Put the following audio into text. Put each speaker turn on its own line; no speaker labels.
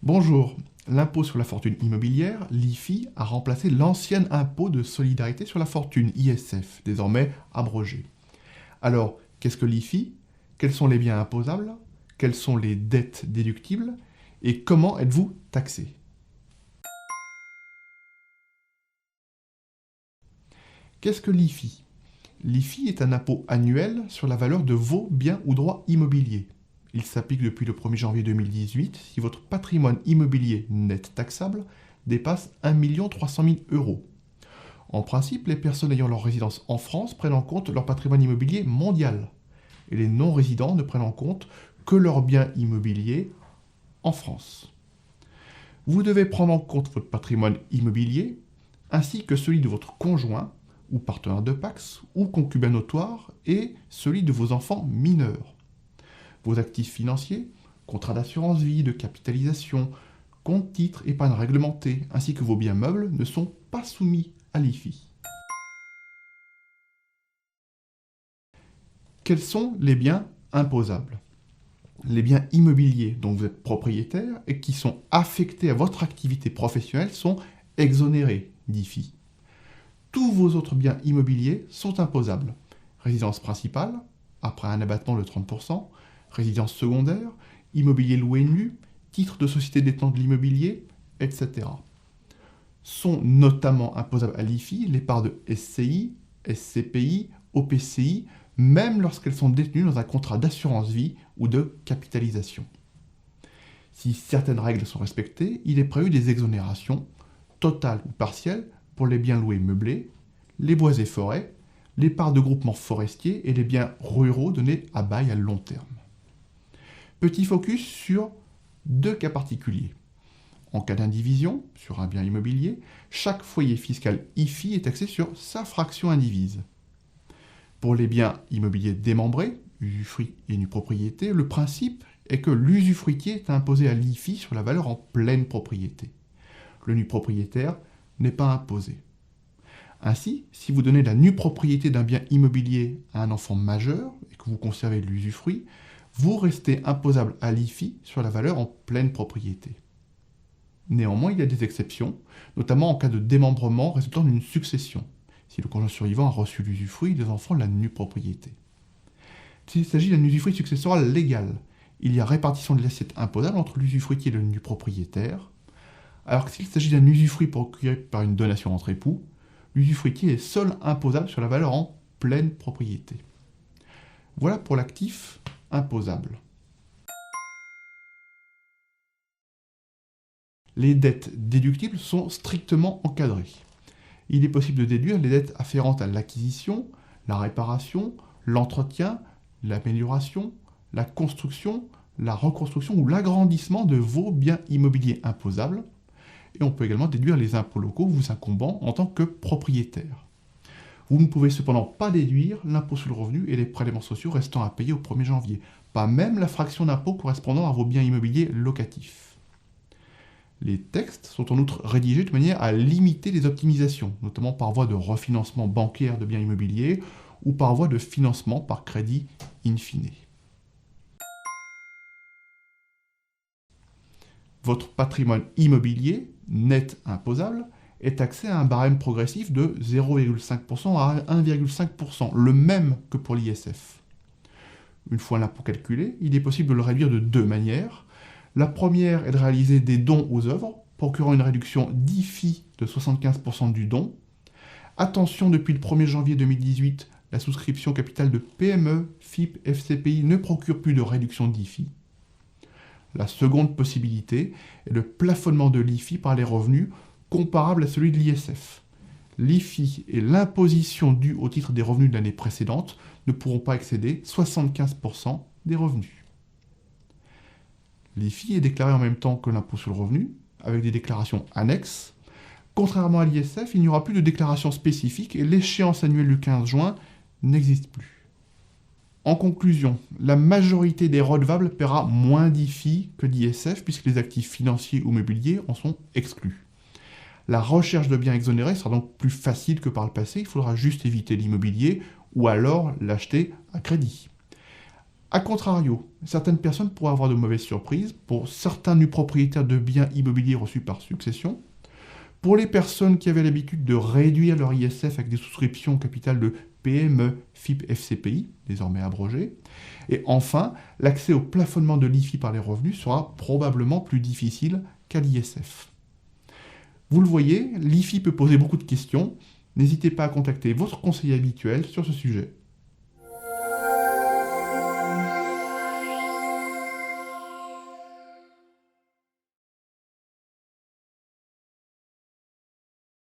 Bonjour, l'impôt sur la fortune immobilière, l'IFI, a remplacé l'ancien impôt de solidarité sur la fortune, ISF, désormais abrogé. Alors, qu'est-ce que l'IFI? Quels sont les biens imposables? Quelles sont les dettes déductibles? Et comment êtes-vous taxé? Qu'est-ce que l'IFI? L'IFI est un impôt annuel sur la valeur de vos biens ou droits immobiliers. Il s'applique depuis le 1er janvier 2018 si votre patrimoine immobilier net taxable dépasse 1 300 000 euros. En principe, les personnes ayant leur résidence en France prennent en compte leur patrimoine immobilier mondial et les non-résidents ne prennent en compte que leurs biens immobiliers en France. Vous devez prendre en compte votre patrimoine immobilier ainsi que celui de votre conjoint ou partenaire de Pacs ou concubin notoire et celui de vos enfants mineurs. Vos actifs financiers, contrats d'assurance vie, de capitalisation, comptes titres, épargne réglementée, ainsi que vos biens meubles ne sont pas soumis à l'IFI. Quels sont les biens imposables? Les biens immobiliers dont vous êtes propriétaire et qui sont affectés à votre activité professionnelle sont exonérés d'IFI. Tous vos autres biens immobiliers sont imposables. Résidence principale, après un abattement de 30%, résidence secondaire, immobilier loué nu, titre de société détenant de l'immobilier, etc. Sont notamment imposables à l'IFI les parts de SCI, SCPI, OPCI, même lorsqu'elles sont détenues dans un contrat d'assurance vie ou de capitalisation. Si certaines règles sont respectées, il est prévu des exonérations, totales ou partielles, pour les biens loués meublés, les bois et forêts, les parts de groupements forestiers et les biens ruraux donnés à bail à long terme. Petit focus sur deux cas particuliers. En cas d'indivision sur un bien immobilier, chaque foyer fiscal IFI est taxé sur sa fraction indivise. Pour les biens immobiliers démembrés, usufruit et nue propriété, le principe est que l'usufruitier est imposé à l'IFI sur la valeur en pleine propriété. Le nu propriétaire n'est pas imposé. Ainsi, si vous donnez la nue propriété d'un bien immobilier à un enfant majeur et que vous conservez l'usufruit, vous restez imposable à l'IFI sur la valeur en pleine propriété. Néanmoins, il y a des exceptions, notamment en cas de démembrement résultant d'une succession, si le conjoint survivant a reçu l'usufruit des enfants de la nue propriété. S'il s'agit d'un usufruit successoral légal, il y a répartition de l'assiette imposable entre l'usufruitier et le nu propriétaire, alors que s'il s'agit d'un usufruit procuré par une donation entre époux, l'usufruitier est seul imposable sur la valeur en pleine propriété. Voilà pour l'actif imposable. Les dettes déductibles sont strictement encadrées. Il est possible de déduire les dettes afférentes à l'acquisition, la réparation, l'entretien, l'amélioration, la construction, la reconstruction ou l'agrandissement de vos biens immobiliers imposables. Et on peut également déduire les impôts locaux vous incombant en tant que propriétaire. Vous ne pouvez cependant pas déduire l'impôt sur le revenu et les prélèvements sociaux restant à payer au 1er janvier, pas même la fraction d'impôt correspondant à vos biens immobiliers locatifs. Les textes sont en outre rédigés de manière à limiter les optimisations, notamment par voie de refinancement bancaire de biens immobiliers ou par voie de financement par crédit in fine. Votre patrimoine immobilier, net imposable, est taxé à un barème progressif de 0,5% à 1,5%, le même que pour l'ISF. Une fois l'impôt calculé, il est possible de le réduire de deux manières. La première est de réaliser des dons aux œuvres, procurant une réduction d'IFI de 75% du don. Attention, depuis le 1er janvier 2018, la souscription capitale de PME, FIP, FCPI ne procure plus de réduction d'IFI. La seconde possibilité est le plafonnement de l'IFI par les revenus comparable à celui de l'ISF. L'IFI et l'imposition due au titre des revenus de l'année précédente ne pourront pas excéder 75% des revenus. L'IFI est déclaré en même temps que l'impôt sur le revenu, avec des déclarations annexes. Contrairement à l'ISF, il n'y aura plus de déclaration spécifique et l'échéance annuelle du 15 juin n'existe plus. En conclusion, la majorité des redevables paiera moins d'IFI que d'ISF puisque les actifs financiers ou mobiliers en sont exclus. La recherche de biens exonérés sera donc plus facile que par le passé, il faudra juste éviter l'immobilier ou alors l'acheter à crédit. A contrario, certaines personnes pourraient avoir de mauvaises surprises pour certains nus propriétaires de biens immobiliers reçus par succession, pour les personnes qui avaient l'habitude de réduire leur ISF avec des souscriptions au capital de PME, FIP, FCPI, désormais abrogées, et enfin, l'accès au plafonnement de l'IFI par les revenus sera probablement plus difficile qu'à l'ISF. Vous le voyez, l'IFI peut poser beaucoup de questions. N'hésitez pas à contacter votre conseiller habituel sur ce sujet.